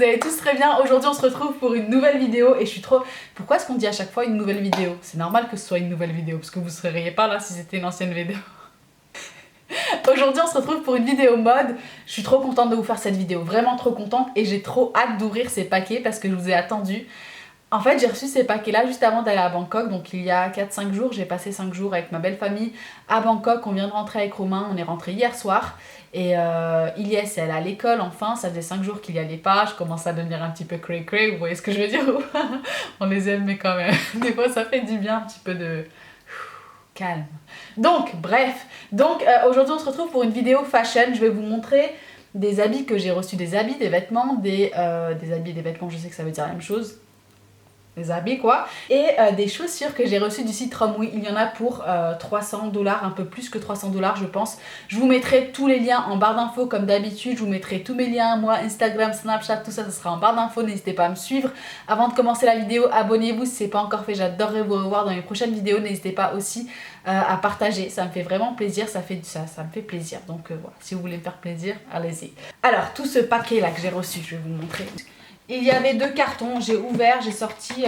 vous allez tous très bien. Aujourd'hui on se retrouve pour une nouvelle vidéo et je suis trop... Pourquoi est-ce qu'on dit à chaque fois une nouvelle vidéo? C'est normal que ce soit une nouvelle vidéo parce que vous ne seriez pas là si c'était une ancienne vidéo. Aujourd'hui on se retrouve pour une vidéo mode. Je suis trop contente de vous faire cette vidéo, vraiment trop contente, et j'ai trop hâte d'ouvrir ces paquets parce que je vous ai attendu. En fait j'ai reçu ces paquets là juste avant d'aller à Bangkok, donc il y a 4-5 jours, j'ai passé 5 jours avec ma belle famille à Bangkok. On vient de rentrer avec Romain, on est rentré hier soir. Et Ilyes, elle est à l'école enfin, ça faisait 5 jours qu'il y allait pas, je commence à devenir un petit peu cray-cray, vous voyez ce que je veux dire? On les aime mais quand même, des fois ça fait du bien un petit peu de calme. Donc bref, aujourd'hui on se retrouve pour une vidéo fashion. Je vais vous montrer des habits que j'ai reçus, des habits, des vêtements, des habits et des vêtements, je sais que ça veut dire la même chose. Des habits quoi, et des chaussures que j'ai reçues du site Romwe. Il y en a pour 300 $, un peu plus que 300 $ je pense. Je vous mettrai tous les liens en barre d'infos comme d'habitude, je vous mettrai tous mes liens, moi, Instagram, Snapchat, tout ça, ça sera en barre d'infos, n'hésitez pas à me suivre. Avant de commencer la vidéo, abonnez-vous si ce n'est pas encore fait, j'adorerais vous revoir dans les prochaines vidéos. N'hésitez pas aussi à partager, ça me fait vraiment plaisir, ça me fait plaisir, donc voilà, si vous voulez me faire plaisir, allez-y. Alors, tout ce paquet là que j'ai reçu, je vais vous montrer. Il y avait 2 cartons, j'ai ouvert, j'ai sorti,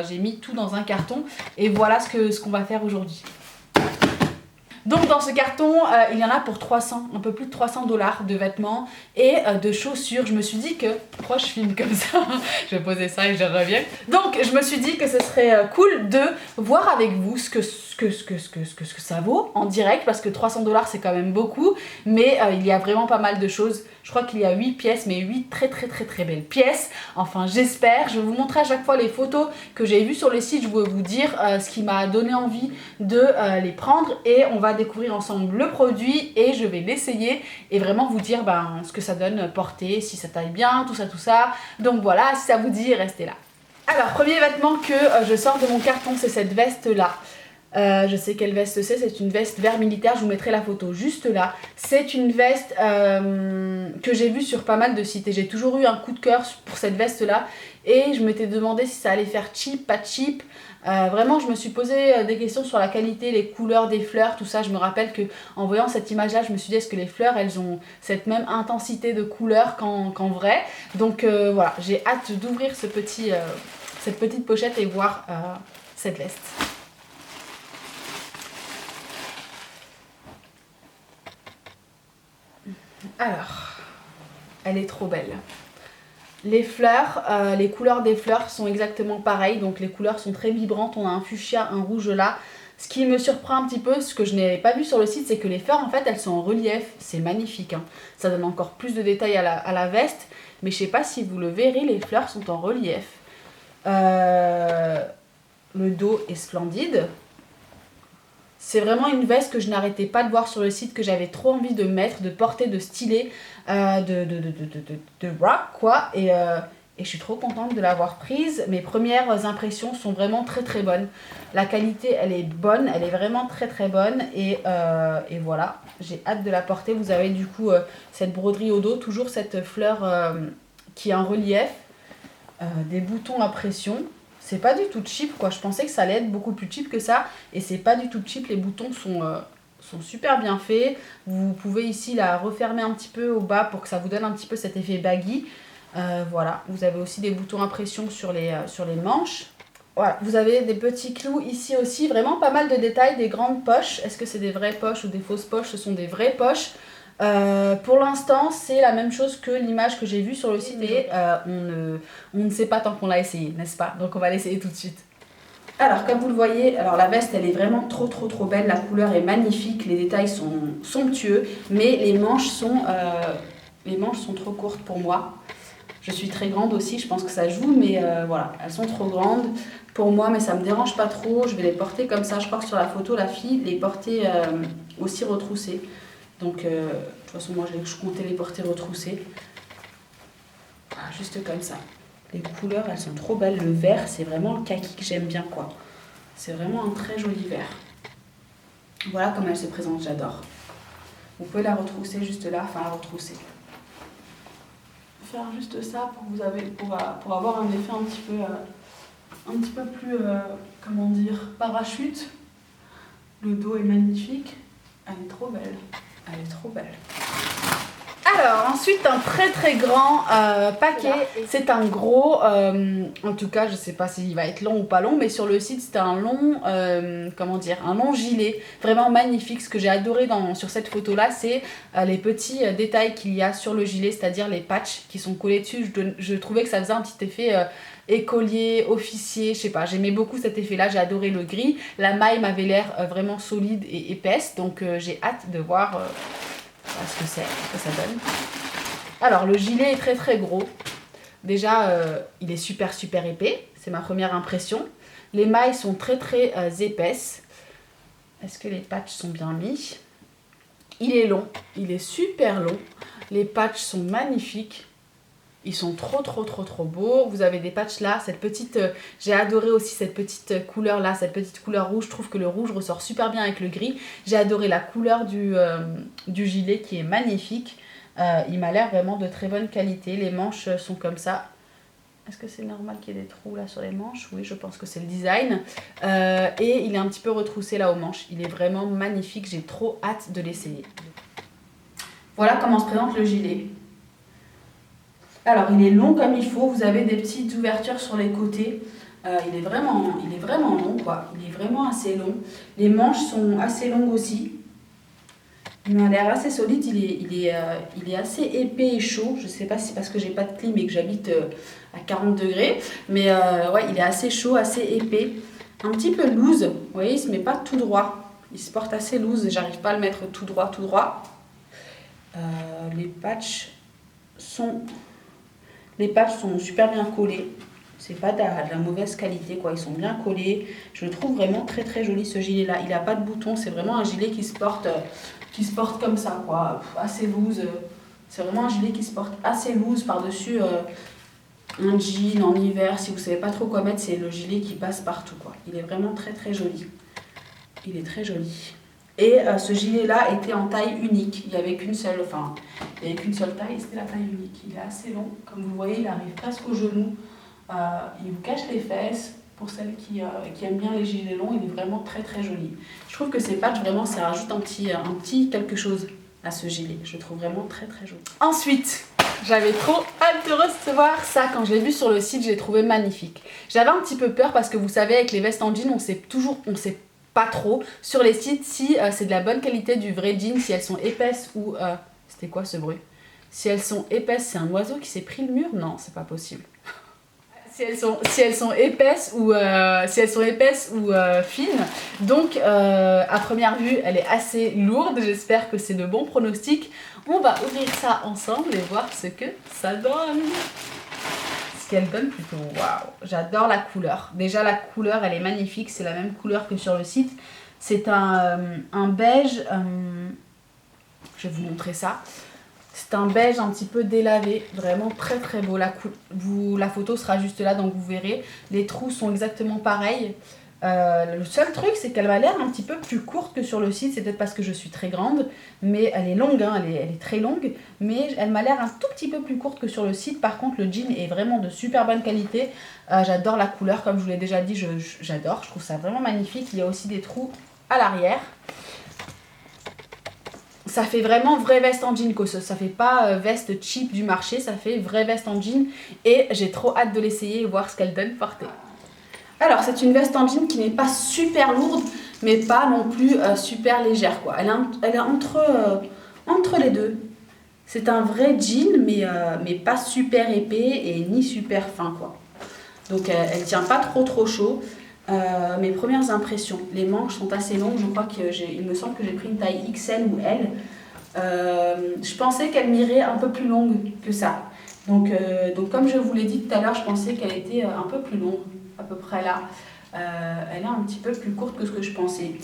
j'ai mis tout dans un carton et voilà ce qu'on va faire aujourd'hui. Donc dans ce carton, il y en a pour 300, un peu plus de 300 $ de vêtements et de chaussures. Je me suis dit que... Pourquoi je filme comme ça? Je vais poser ça et je reviens. Donc je me suis dit que ce serait cool de voir avec vous ce que ça vaut en direct, parce que 300 $ c'est quand même beaucoup, mais il y a vraiment pas mal de choses. Je crois qu'il y a 8 pièces, mais 8 très belles pièces. Enfin j'espère, je vais vous montrer à chaque fois les photos que j'ai vues sur le site. Je vais vous dire ce qui m'a donné envie de les prendre, et on va découvrir ensemble le produit et je vais l'essayer et vraiment vous dire ce que ça donne porter, si ça taille bien, tout ça. Donc voilà, si ça vous dit, restez là. Alors, premier vêtement que je sors de mon carton, c'est cette veste là. Je sais quelle veste c'est une veste vert militaire, je vous mettrai la photo juste là. C'est une veste que j'ai vue sur pas mal de sites et j'ai toujours eu un coup de cœur pour cette veste là, et je m'étais demandé si ça allait faire cheap, pas cheap. Vraiment je me suis posé des questions sur la qualité, les couleurs des fleurs, tout ça. Je me rappelle que en voyant cette image là, je me suis dit est-ce que les fleurs elles ont cette même intensité de couleur qu'en vrai. Donc voilà, j'ai hâte d'ouvrir cette petite pochette et voir cette veste. Alors, elle est trop belle. Les fleurs, les couleurs des fleurs sont exactement pareilles, donc les couleurs sont très vibrantes. On a un fuchsia, un rouge là. Ce qui me surprend un petit peu, ce que je n'ai pas vu sur le site, c'est que les fleurs en fait elles sont en relief. C'est magnifique, hein. Ça donne encore plus de détails à la veste, mais je sais pas si vous le verrez, les fleurs sont en relief. Le dos est splendide. C'est vraiment une veste que je n'arrêtais pas de voir sur le site, que j'avais trop envie de mettre, de porter, de styler, de rock quoi. Et je suis trop contente de l'avoir prise. Mes premières impressions sont vraiment très bonnes. La qualité elle est bonne, elle est vraiment très bonne. Et voilà, j'ai hâte de la porter. Vous avez du coup cette broderie au dos, toujours cette fleur qui est en relief, des boutons à pression. C'est pas du tout cheap quoi, je pensais que ça allait être beaucoup plus cheap que ça, et c'est pas du tout cheap. Les boutons sont super bien faits. Vous pouvez ici la refermer un petit peu au bas pour que ça vous donne un petit peu cet effet baggy. Voilà, vous avez aussi des boutons à pression sur les manches. Voilà, vous avez des petits clous ici aussi, vraiment pas mal de détails, des grandes poches. Est-ce que c'est des vraies poches ou des fausses poches? Ce sont des vraies poches. Pour l'instant c'est la même chose que l'image que j'ai vue sur le site, et on ne sait pas tant qu'on l'a essayé, n'est-ce pas? Donc on va l'essayer tout de suite. Alors comme vous le voyez, alors la veste elle est vraiment trop belle, la couleur est magnifique, les détails sont somptueux, mais les manches sont trop courtes pour moi. Je suis très grande aussi, je pense que ça joue, mais voilà, elles sont trop grandes pour moi, mais ça me dérange pas trop. Je vais les porter comme ça. Je crois que sur la photo la fille les portait aussi retroussées. Donc, de toute façon, moi, je comptais les porter retroussés. Voilà, juste comme ça. Les couleurs, elles sont trop belles. Le vert, c'est vraiment le kaki que j'aime bien, quoi. C'est vraiment un très joli vert. Voilà comme elle se présente, j'adore. Vous pouvez la retrousser juste là, enfin la retrousser. Faire juste ça pour avoir un effet un petit peu plus, comment dire, parachute. Le dos est magnifique. Elle est trop belle. Elle est trop belle. Alors ensuite un très grand paquet, c'est un gros, en tout cas je sais pas s'il va être long ou pas long, mais sur le site c'était un long, comment dire, un long gilet, vraiment magnifique. Ce que j'ai adoré sur cette photo là, c'est les petits détails qu'il y a sur le gilet, c'est-à-dire les patchs qui sont collés dessus. Je trouvais que ça faisait un petit effet écolier, officier, je sais pas, j'aimais beaucoup cet effet là, j'ai adoré le gris. La maille m'avait l'air vraiment solide et épaisse, donc j'ai hâte de voir ce que ça donne. Alors le gilet est très gros. Déjà il est super épais, c'est ma première impression. Les mailles sont très épaisses. Est-ce que les patchs sont bien mis? Il est long, il est super long. Les patchs sont magnifiques. Ils sont trop beaux. Vous avez des patchs là, cette petite... j'ai adoré aussi cette petite couleur là, cette petite couleur rouge. Je trouve que le rouge ressort super bien avec le gris. J'ai adoré la couleur du gilet qui est magnifique. Il m'a l'air vraiment de très bonne qualité. Les manches sont comme ça. Est-ce que c'est normal qu'il y ait des trous là sur les manches? Oui, je pense que c'est le design. Et il est un petit peu retroussé là aux manches. Il est vraiment magnifique. J'ai trop hâte de l'essayer. Voilà comment se présente le gilet. Alors il est long comme il faut, vous avez des petites ouvertures sur les côtés, il est vraiment long quoi, il est vraiment assez long. Les manches sont assez longues aussi, il m'a l'air assez solide, il est assez épais et chaud. Je sais pas si c'est parce que j'ai pas de clim et que j'habite à 40 degrés, mais ouais, il est assez chaud, assez épais, un petit peu loose, vous voyez, il se met pas tout droit, il se porte assez loose, j'arrive pas à le mettre tout droit. Les patchs sont super bien collés. C'est pas de la mauvaise qualité quoi. Ils sont bien collés. Je le trouve vraiment très joli ce gilet là. Il n'a pas de boutons. C'est vraiment un gilet qui se porte comme ça quoi. Assez loose. C'est vraiment un gilet qui se porte assez loose par-dessus un jean en hiver. Si vous savez pas trop quoi mettre, c'est le gilet qui passe partout quoi. Il est vraiment très joli. Il est très joli. Et ce gilet là était en taille unique, il n'y avait qu'une seule taille, c'était la taille unique. Il est assez long, comme vous voyez il arrive presque au genou, il vous cache les fesses. Pour celles qui aiment bien les gilets longs, il est vraiment très joli. Je trouve que ces patchs vraiment ça rajoute un petit quelque chose à ce gilet, je le trouve vraiment très joli. Ensuite, j'avais trop hâte de recevoir ça. Quand je l'ai vu sur le site, je l'ai trouvé magnifique. J'avais un petit peu peur parce que vous savez avec les vestes en jean, on sait pas trop sur les sites si c'est de la bonne qualité du vrai jean, si elles sont épaisses ou... C'était quoi ce bruit? Si elles sont épaisses, c'est un oiseau qui s'est pris le mur? Non, c'est pas possible. Si elles sont épaisses ou fines. Donc à première vue, elle est assez lourde. J'espère que c'est de bons pronostics. On va ouvrir ça ensemble et voir ce que ça donne. Qu'elle donne plutôt. Waouh, j'adore la couleur. Déjà la couleur elle est magnifique, c'est la même couleur que sur le site. C'est un beige, je vais vous montrer ça. C'est un beige un petit peu délavé, vraiment très beau. La photo sera juste là donc vous verrez. Les trous sont exactement pareils. Le seul truc c'est qu'elle m'a l'air un petit peu plus courte que sur le site, c'est peut-être parce que je suis très grande, mais elle est longue, hein, elle est très longue, mais elle m'a l'air un tout petit peu plus courte que sur le site. Par contre le jean est vraiment de super bonne qualité, j'adore la couleur comme je vous l'ai déjà dit, j'adore, je trouve ça vraiment magnifique. Il y a aussi des trous à l'arrière. Ça fait vraiment vraie veste en jean, ça fait pas veste cheap du marché, ça fait vraie veste en jean et j'ai trop hâte de l'essayer et voir ce qu'elle donne portée. Alors c'est une veste en jean qui n'est pas super lourde mais pas non plus super légère quoi. Elle est entre les deux. C'est un vrai jean mais pas super épais et ni super fin quoi. Donc elle tient pas trop chaud. Mes premières impressions, les manches sont assez longues, je crois il me semble que j'ai pris une taille XL ou L. Je pensais qu'elle m'irait un peu plus longue que ça. Donc comme je vous l'ai dit tout à l'heure, je pensais qu'elle était un peu plus longue, à peu près là. Elle est un petit peu plus courte que ce que je pensais.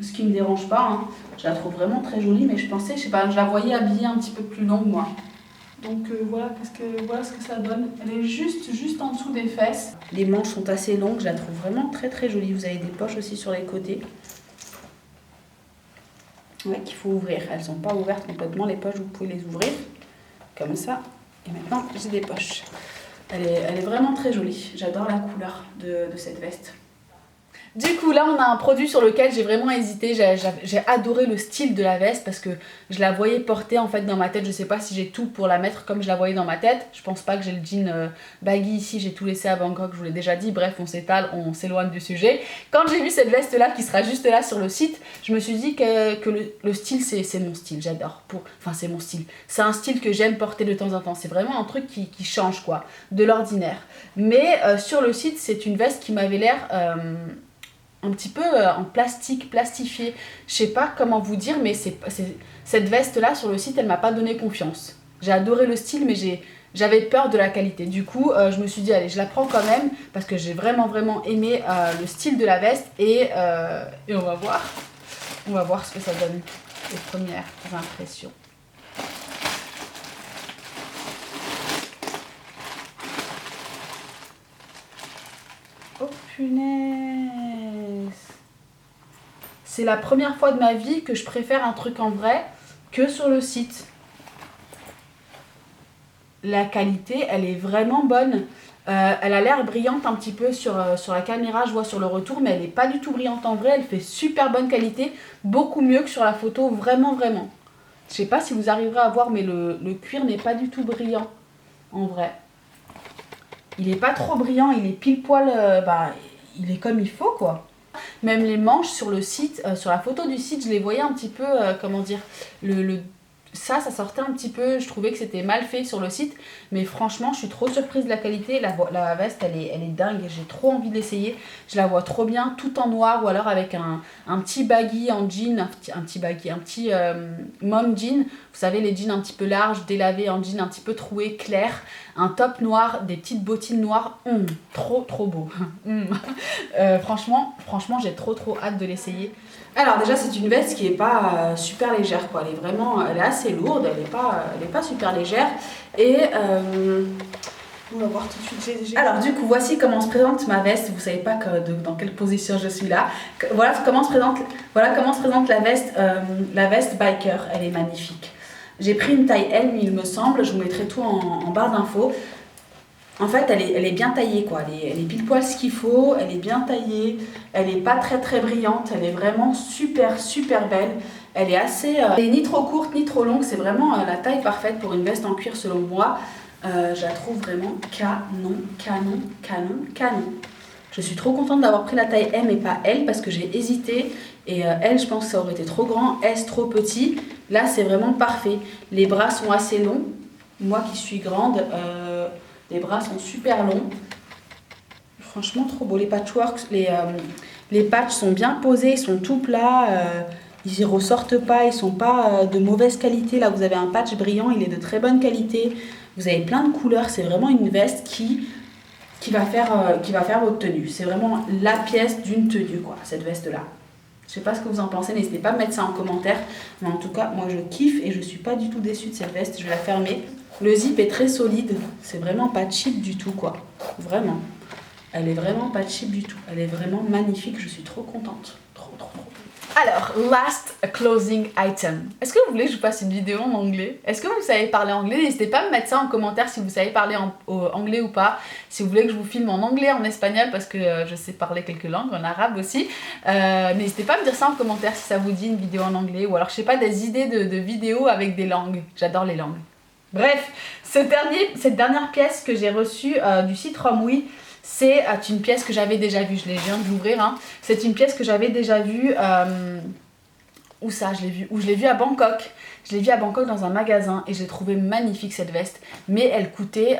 Ce qui ne me dérange pas, hein. Je la trouve vraiment très jolie, mais je pensais, je sais pas, je la voyais habillée un petit peu plus longue moi. Donc voilà ce que ça donne. Elle est juste en dessous des fesses. Les manches sont assez longues, je la trouve vraiment très jolie. Vous avez des poches aussi sur les côtés. Ouais, qu'il faut ouvrir. Elles ne sont pas ouvertes complètement les poches, vous pouvez les ouvrir. Comme ça. Et maintenant, j'ai des poches. Elle est vraiment très jolie. J'adore la couleur de cette veste. Du coup là on a un produit sur lequel j'ai vraiment hésité, j'ai adoré le style de la veste parce que je la voyais porter en fait dans ma tête, je sais pas si j'ai tout pour la mettre comme je la voyais dans ma tête, je pense pas que j'ai le jean baggy ici, j'ai tout laissé à Bangkok, je vous l'ai déjà dit, bref on s'étale, on s'éloigne du sujet. Quand j'ai vu cette veste là qui sera juste là sur le site, je me suis dit que le style c'est mon style, j'adore, enfin c'est mon style, c'est un style que j'aime porter de temps en temps, c'est vraiment un truc qui change quoi, de l'ordinaire. Mais sur le site c'est une veste qui m'avait l'air... un petit peu en plastique, plastifié. Je sais pas comment vous dire, mais cette veste-là, sur le site, elle m'a pas donné confiance. J'ai adoré le style, mais j'avais peur de la qualité. Du coup, je me suis dit, allez, je la prends quand même, parce que j'ai vraiment, vraiment aimé le style de la veste. Et on va voir. On va voir ce que ça donne, les premières impressions. Oh punaise! C'est la première fois de ma vie que je préfère un truc en vrai que sur le site. La qualité, elle est vraiment bonne. Elle a l'air brillante un petit peu sur la caméra, je vois sur le retour, mais elle n'est pas du tout brillante en vrai. Elle fait super bonne qualité, beaucoup mieux que sur la photo, vraiment, vraiment. Je sais pas si vous arriverez à voir, mais le cuir n'est pas du tout brillant en vrai. Il est pas trop brillant, il est pile poil, il est comme il faut quoi. Même les manches sur le site, sur la photo du site, je les voyais un petit peu, comment dire, ça sortait un petit peu, je trouvais que c'était mal fait sur le site, mais franchement je suis trop surprise de la qualité, la veste elle est dingue, j'ai trop envie de l'essayer, je la vois trop bien, tout en noir ou alors avec un petit baggy en jean, un petit mom jean, vous savez les jeans un petit peu larges, délavés en jean un petit peu troué, clair, un top noir, des petites bottines noires, trop beau. Franchement j'ai trop hâte de l'essayer. Alors déjà c'est une veste qui est pas super légère quoi, elle est assez lourde, elle est pas super légère et on va voir tout de suite. Alors du coup voici comment se présente ma veste, vous savez pas dans quelle position je suis là. Voilà comment se présente la veste biker, elle est magnifique. J'ai pris une taille L il me semble, je vous mettrai tout en barre d'infos. En fait, elle est bien taillée, quoi. Elle est pile poil ce qu'il faut, elle est bien taillée, elle est pas très brillante, elle est vraiment super belle. Elle est elle est ni trop courte ni trop longue, c'est vraiment la taille parfaite pour une veste en cuir selon moi. Je la trouve vraiment canon. Je suis trop contente d'avoir pris la taille M et pas L parce que j'ai hésité. Et L, je pense que ça aurait été trop grand, S trop petit. Là, c'est vraiment parfait. Les bras sont assez longs. Moi qui suis grande... les bras sont super longs. Franchement, trop beau. Les patchworks, les patchs sont bien posés, ils sont tout plats. Ils ne ressortent pas, ils ne sont pas de mauvaise qualité. Là, vous avez un patch brillant, il est de très bonne qualité. Vous avez plein de couleurs. C'est vraiment une veste qui va faire votre tenue. C'est vraiment la pièce d'une tenue, quoi, cette veste-là. Je sais pas ce que vous en pensez, n'hésitez pas à mettre ça en commentaire. Mais en tout cas, moi, je kiffe et je suis pas du tout déçue de cette veste. Je vais la fermer. Le zip est très solide, c'est vraiment pas cheap du tout quoi, vraiment. Elle est vraiment pas cheap du tout, elle est vraiment magnifique, je suis trop contente, trop. Alors, last closing item. Est-ce que vous voulez que je fasse une vidéo en anglais? Est-ce que vous savez parler anglais? N'hésitez pas à me mettre ça en commentaire si vous savez parler anglais ou pas. Si vous voulez que je vous filme en anglais, en espagnol, parce que je sais parler quelques langues, en arabe aussi. N'hésitez pas à me dire ça en commentaire si ça vous dit une vidéo en anglais. Ou alors, je sais pas, des idées de vidéos avec des langues. J'adore les langues. Bref, cette dernière pièce que j'ai reçue du site Romwe, c'est une pièce que j'avais déjà vue, je viens de l'ouvrir, hein. C'est une pièce que j'avais déjà vue, où je l'ai vue à Bangkok. Je l'ai vue à Bangkok dans un magasin et j'ai trouvé magnifique cette veste, mais elle coûtait,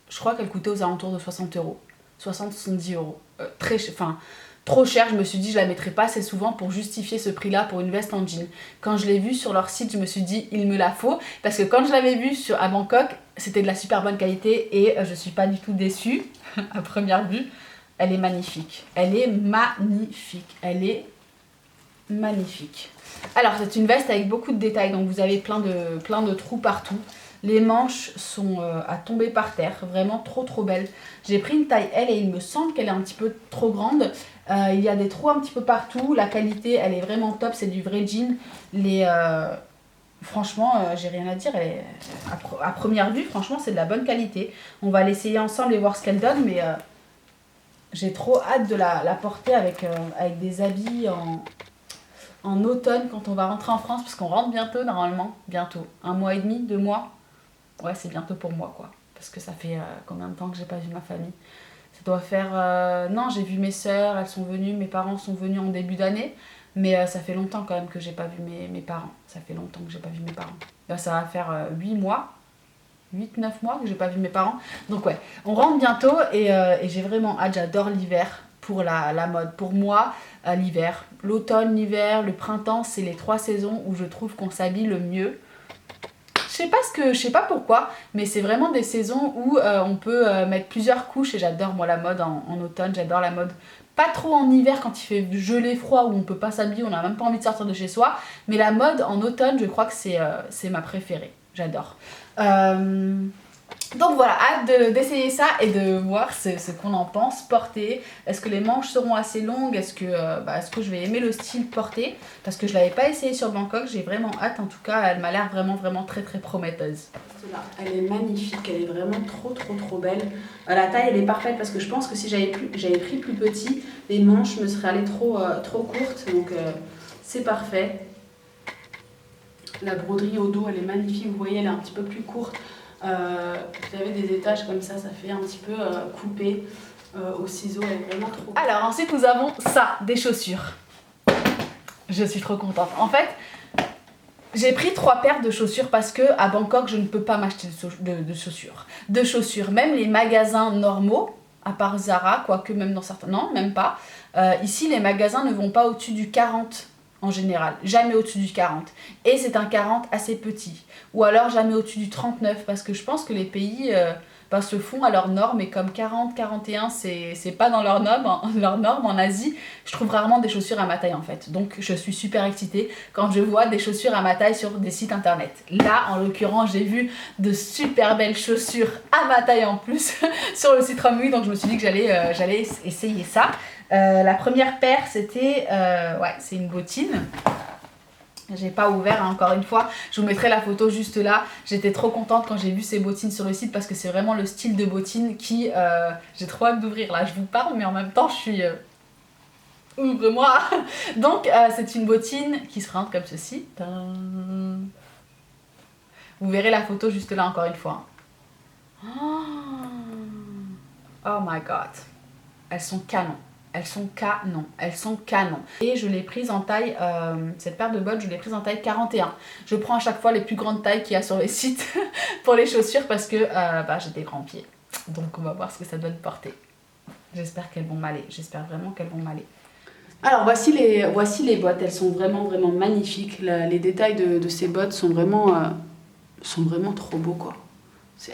je crois qu'elle coûtait aux alentours de 60 €, 60-70 €, trop cher. Je me suis dit je la mettrai pas assez souvent pour justifier ce prix là pour une veste en jean. Quand je l'ai vue sur leur site, je me suis dit il me la faut, parce que quand je l'avais vue à Bangkok, c'était de la super bonne qualité et je suis pas du tout déçue à première vue. Elle est magnifique, alors c'est une veste avec beaucoup de détails, donc vous avez plein de trous partout. Les manches sont à tomber par terre, vraiment trop belle. J'ai pris une taille L et il me semble qu'elle est un petit peu trop grande. Il y a des trous un petit peu partout, la qualité elle est vraiment top, c'est du vrai jean. Franchement, j'ai rien à dire, à première vue, franchement c'est de la bonne qualité. On va l'essayer ensemble et voir ce qu'elle donne, mais J'ai trop hâte de la porter avec des habits en automne quand on va rentrer en France, parce qu'on rentre bientôt normalement, bientôt. 1 mois et demi, 2 mois. Ouais, c'est bientôt pour moi quoi. Parce que ça fait combien de temps que j'ai pas vu ma famille? Ça doit faire... Non, j'ai vu mes sœurs, elles sont venues, mes parents sont venus en début d'année. Mais ça fait longtemps quand même que j'ai pas vu mes parents. Ça fait longtemps que j'ai pas vu mes parents. Là, ça va faire 8 mois. 8-9 mois que j'ai pas vu mes parents. Donc ouais, on rentre bientôt et j'ai vraiment hâte, j'adore l'hiver pour la mode. Pour moi, l'hiver, l'automne, l'hiver, le printemps, c'est les 3 saisons où je trouve qu'on s'habille le mieux. Je sais pas pourquoi, mais c'est vraiment des saisons où on peut mettre plusieurs couches et j'adore moi la mode en automne, j'adore la mode. Pas trop en hiver quand il fait gelé froid où on peut pas s'habiller, on n'a même pas envie de sortir de chez soi, mais la mode en automne, je crois que c'est ma préférée, j'adore. Donc voilà, hâte d'essayer ça et de voir ce qu'on en pense porter. Est-ce que les manches seront assez longues? Est-ce que je vais aimer le style porté? Parce que je l'avais pas essayé sur Bangkok, j'ai vraiment hâte. En tout cas, elle m'a l'air vraiment très très prometteuse. Elle est magnifique, elle est vraiment trop belle. La taille elle est parfaite parce que je pense que si j'avais pris plus petit, les manches me seraient allées trop courtes. Donc c'est parfait. La broderie au dos elle est magnifique, vous voyez elle est un petit peu plus courte. Vous avez des étages comme ça fait un petit peu coupé au ciseau, elle est vraiment trop... Alors ensuite nous avons ça, des chaussures. Je suis trop contente. En fait, j'ai pris 3 paires de chaussures parce que à Bangkok je ne peux pas m'acheter de chaussures. De chaussures, même les magasins normaux, à part Zara, quoique même dans certains... Non, même pas. Ici les magasins ne vont pas au-dessus du 40 en général, jamais au-dessus du 40. Et c'est un 40 assez petit. Ou alors jamais au-dessus du 39, parce que je pense que les pays se font à leurs normes, et comme 40, 41, c'est pas dans leurs normes en Asie, je trouve rarement des chaussures à ma taille en fait. Donc je suis super excitée quand je vois des chaussures à ma taille sur des sites internet. Là, en l'occurrence, j'ai vu de super belles chaussures à ma taille en plus sur le site Romwe, donc je me suis dit que j'allais essayer ça. La première paire, c'était... c'est une bottine. J'ai pas ouvert encore une fois, je vous mettrai la photo juste là. J'étais trop contente quand j'ai vu ces bottines sur le site parce que c'est vraiment le style de bottine qui... j'ai trop hâte d'ouvrir là, je vous parle mais en même temps je suis... Ouvre-moi. Donc c'est une bottine qui se rentre comme ceci. Vous verrez la photo juste là encore une fois. Oh my god. Elles sont canons. Elles sont canons. Et je l'ai prise en taille, cette paire de bottes, je l'ai prise en taille 41. Je prends à chaque fois les plus grandes tailles qu'il y a sur les sites pour les chaussures parce que j'ai des grands pieds. Donc on va voir ce que ça donne porter. J'espère qu'elles vont m'aller. J'espère vraiment qu'elles vont m'aller. Alors voici les bottes. Elles sont vraiment magnifiques. Les détails de ces bottes sont vraiment trop beaux quoi.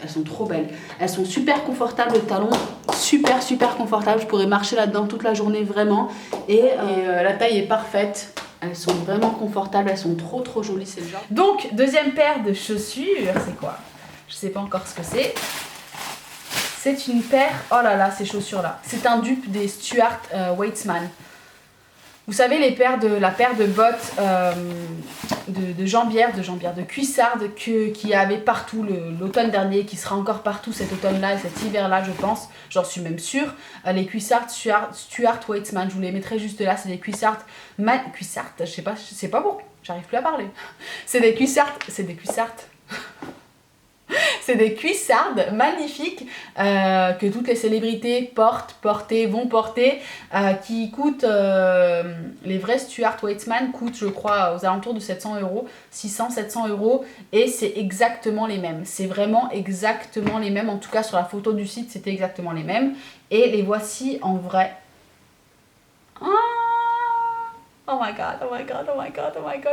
Elles sont trop belles. Elles sont super confortables, le talon super confortable. Je pourrais marcher là-dedans toute la journée vraiment. Et la taille est parfaite. Elles sont vraiment confortables, elles sont trop jolies, c'est le genre. Donc, deuxième paire de chaussures, c'est quoi? Je sais pas encore ce que c'est. C'est une paire, oh là là, ces chaussures-là. C'est un dupe des Stuart Weitzman. Vous savez, la paire de bottes de jambières, de cuissardes qu'il y avait partout l'automne dernier, qui sera encore partout cet automne-là et cet hiver-là, je pense. J'en suis même sûre. Les cuissardes Stuart Weitzman, je vous les mettrai juste là. C'est des cuissardes... Cuissardes, je sais pas bon, j'arrive plus à parler. C'est des cuissardes... C'est des cuissardes magnifiques que toutes les célébrités vont porter, qui coûtent, les vrais Stuart Weitzman coûtent je crois aux alentours de 700 €, 600-700 €, et c'est exactement les mêmes. C'est vraiment exactement les mêmes, en tout cas sur la photo du site c'était exactement les mêmes, et les voici en vrai. Oh my god,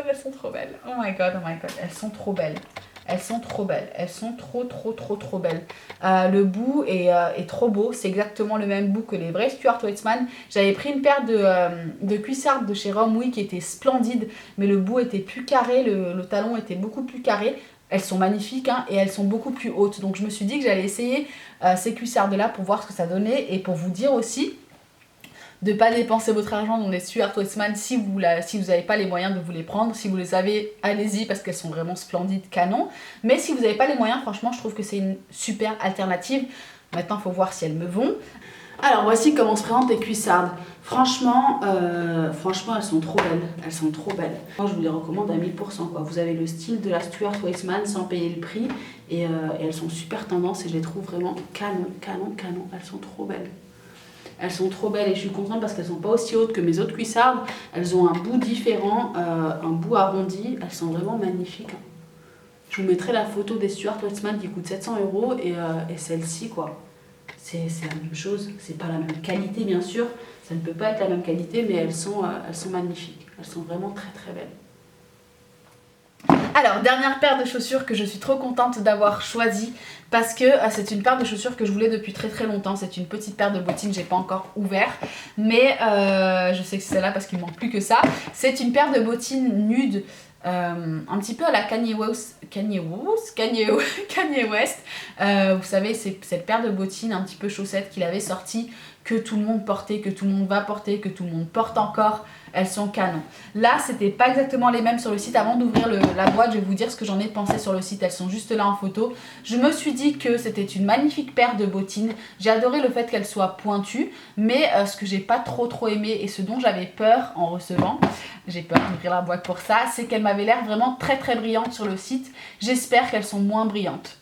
elles sont trop belles. Oh my god, elles sont trop belles. Elles sont trop belles, elles sont trop belles. Le bout est trop beau, c'est exactement le même bout que les vrais Stuart Weitzman. J'avais pris une paire de cuissardes de chez Romwe qui était splendide, mais le bout était plus carré, le talon était beaucoup plus carré. Elles sont magnifiques hein, et elles sont beaucoup plus hautes. Donc je me suis dit que j'allais essayer ces cuissardes là pour voir ce que ça donnait et pour vous dire aussi de ne pas dépenser votre argent dans les Stuart Weitzman si vous n'avez pas les moyens de vous les prendre. Si vous les avez, allez-y parce qu'elles sont vraiment splendides, canon. Mais si vous n'avez pas les moyens, franchement, je trouve que c'est une super alternative. Maintenant, il faut voir si elles me vont. Alors, voici comment se présentent les cuissardes. Franchement, elles sont trop belles. Elles sont trop belles. Moi, je vous les recommande à 1000%, quoi. Vous avez le style de la Stuart Weitzman sans payer le prix. Et elles sont super tendance et je les trouve vraiment canon. Elles sont trop belles. Elles sont trop belles et je suis contente parce qu'elles sont pas aussi hautes que mes autres cuissardes. Elles ont un bout différent, un bout arrondi. Elles sont vraiment magnifiques. Je vous mettrai la photo des Stuart Weitzman qui coûtent 700 € et celle-ci, quoi. C'est la même chose, c'est pas la même qualité bien sûr, ça ne peut pas être la même qualité, mais elles sont magnifiques, elles sont vraiment très belles. Alors, dernière paire de chaussures que je suis trop contente d'avoir choisie parce que c'est une paire de chaussures que je voulais depuis très longtemps. C'est une petite paire de bottines, j'ai pas encore ouvert, mais je sais que c'est celle-là parce qu'il me manque plus que ça. C'est une paire de bottines nudes. Un petit peu à la Kanye West. Vous savez, c'est cette paire de bottines un petit peu chaussettes qu'il avait sorti, que tout le monde portait, que tout le monde va porter, que tout le monde porte encore. Elles sont canon. Là, c'était pas exactement les mêmes sur le site. Avant d'ouvrir la boîte, je vais vous dire ce que j'en ai pensé sur le site. Elles sont juste là en photo. Je me suis dit que c'était une magnifique paire de bottines. J'ai adoré le fait qu'elles soient pointues, mais ce que j'ai pas trop aimé et ce dont j'avais peur en recevant, j'ai peur d'ouvrir la boîte pour ça, c'est qu'elles m'avaient l'air vraiment très brillantes sur le site. J'espère qu'elles sont moins brillantes.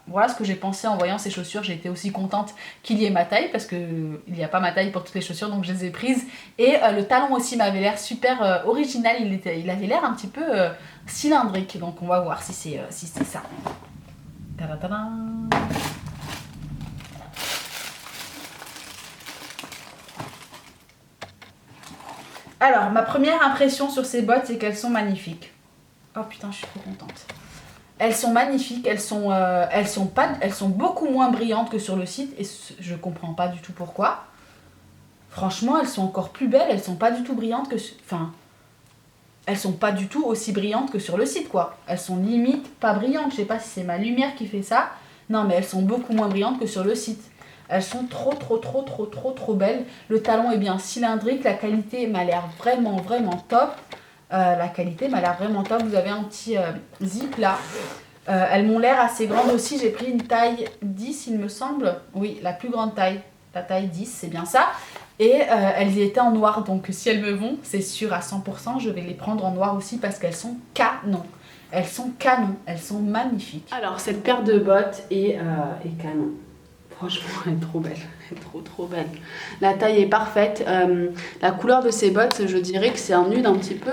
Voilà ce que j'ai pensé en voyant ces chaussures. J'ai été aussi contente qu'il y ait ma taille parce qu'il n'y a pas ma taille pour toutes les chaussures, donc je les ai prises. Et le talon aussi m'avait l'air super original. Il avait l'air un petit peu cylindrique, donc on va voir si c'est ça. Tadadadam. Alors, ma première impression sur ces bottes, c'est qu'elles sont magnifiques. Oh putain, je suis trop contente. Elles sont magnifiques, elles sont beaucoup moins brillantes que sur le site et je comprends pas du tout pourquoi. Franchement, elles sont encore plus belles, elles sont pas du tout brillantes que... Enfin, elles sont pas du tout aussi brillantes que sur le site, quoi. Elles sont limite pas brillantes, je sais pas si c'est ma lumière qui fait ça. Non, mais elles sont beaucoup moins brillantes que sur le site. Elles sont trop belles. Le talon est bien cylindrique, la qualité m'a l'air vraiment top. Vous avez un petit zip là. Elles m'ont l'air assez grandes aussi. J'ai pris une taille 10 il me semble. Oui, la plus grande taille. La taille 10, c'est bien ça. Et elles y étaient en noir. Donc si elles me vont, c'est sûr à 100%. Je vais les prendre en noir aussi parce qu'elles sont canon. Elles sont canon. Elles sont magnifiques. Alors cette paire de bottes est canon. Franchement, elle est trop belle, elle est trop belle. La taille est parfaite. La couleur de ces bottes, je dirais que c'est un nude un petit peu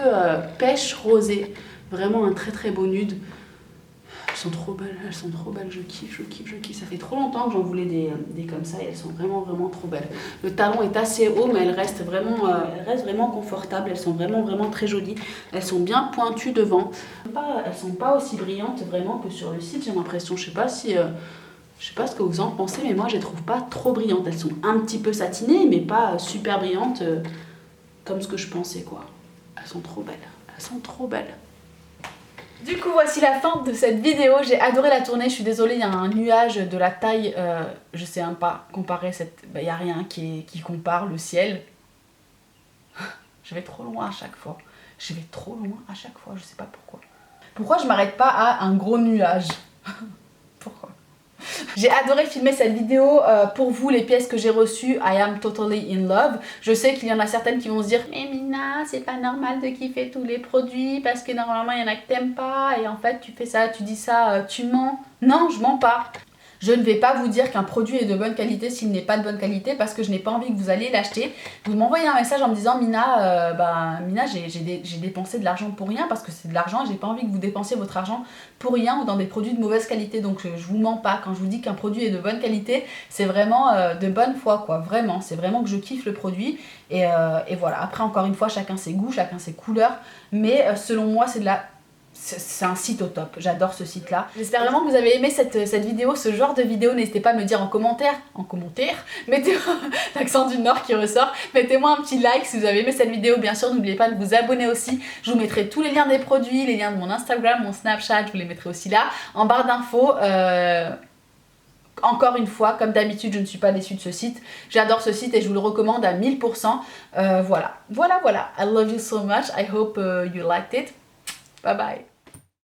pêche rosé. Vraiment un très beau nude. Elles sont trop belles, je kiffe. Ça fait trop longtemps que j'en voulais des comme ça et elles sont vraiment trop belles. Le talon est assez haut, mais elles restent vraiment confortables. Elles sont vraiment très jolies. Elles sont bien pointues devant. Elles sont pas aussi brillantes vraiment que sur le site, j'ai l'impression. Je sais pas ce que vous en pensez, mais moi je les trouve pas trop brillantes. Elles sont un petit peu satinées, mais pas super brillantes comme ce que je pensais, quoi. Elles sont trop belles. Du coup, voici la fin de cette vidéo. J'ai adoré la tourner. Je suis désolée, il y a un nuage de la taille. Je sais même pas comparer il n'y a rien qui compare le ciel. Je vais trop loin à chaque fois. Je sais pas pourquoi. Pourquoi je m'arrête pas à un gros nuage? Pourquoi? J'ai adoré filmer cette vidéo pour vous, les pièces que j'ai reçues. I am totally in love. Je sais qu'il y en a certaines qui vont se dire mais Mina, c'est pas normal de kiffer tous les produits parce que normalement il y en a que t'aimes pas et en fait tu fais ça, tu dis ça, tu mens. Non, je mens pas. Je ne vais pas vous dire qu'un produit est de bonne qualité s'il n'est pas de bonne qualité parce que je n'ai pas envie que vous alliez l'acheter. Vous m'envoyez un message en me disant Mina, Mina j'ai dépensé de l'argent pour rien parce que c'est de l'argent et j'ai pas envie que vous dépensiez votre argent pour rien ou dans des produits de mauvaise qualité. Donc je vous mens pas. Quand je vous dis qu'un produit est de bonne qualité, c'est vraiment de bonne foi, quoi. Vraiment, c'est vraiment que je kiffe le produit et voilà. Après, encore une fois, chacun ses goûts, chacun ses couleurs, mais selon moi, c'est un site au top, j'adore ce site là. J'espère vraiment que vous avez aimé cette vidéo, ce genre de vidéo. N'hésitez pas à me dire en commentaire, mettez-moi l'accent du Nord qui ressort, mettez-moi un petit like si vous avez aimé cette vidéo. Bien sûr, n'oubliez pas de vous abonner aussi, je vous mettrai tous les liens des produits, les liens de mon Instagram, mon Snapchat, je vous les mettrai aussi là, en barre d'infos. Encore une fois, comme d'habitude, je ne suis pas déçue de ce site. J'adore ce site et je vous le recommande à 1000%. Voilà. I love you so much. I hope you liked it. Bye bye.